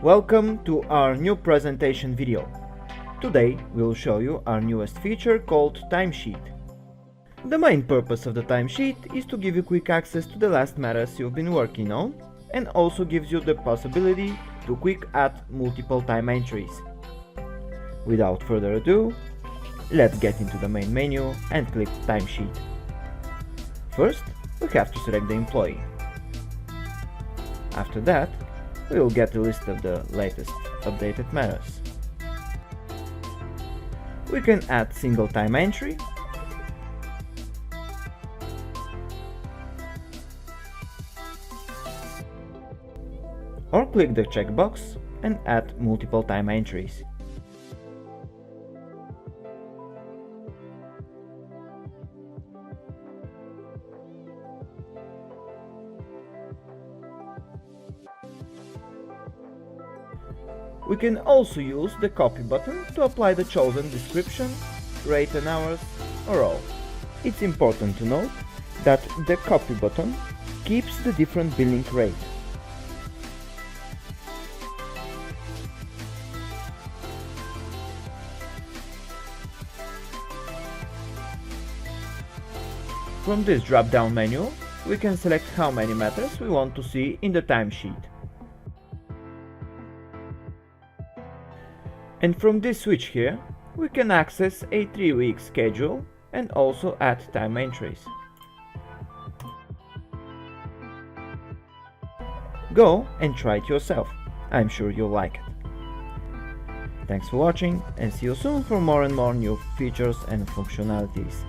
Welcome to our new presentation video. Today we'll show you our newest feature called Timesheet. The main purpose of the timesheet is to give you quick access to the last matters you've been working on, and also gives you the possibility to quick add multiple time entries. Without further ado, let's get into the main menu and click Timesheet. First, we have to select the employee. After that, we will get a list of the latest updated matters. We can add single time entry, or click the checkbox and add multiple time entries. We can also use the copy button to apply the chosen description, rate and hours, or all. It's important to note that the copy button keeps the different billing rate. From this drop-down menu, we can select how many matters we want to see in the timesheet. And from this switch here, we can access a 3-week schedule and also add time entries. Go and try it yourself. I'm sure you'll like it. Thanks for watching, and see you soon for more and more new features and functionalities.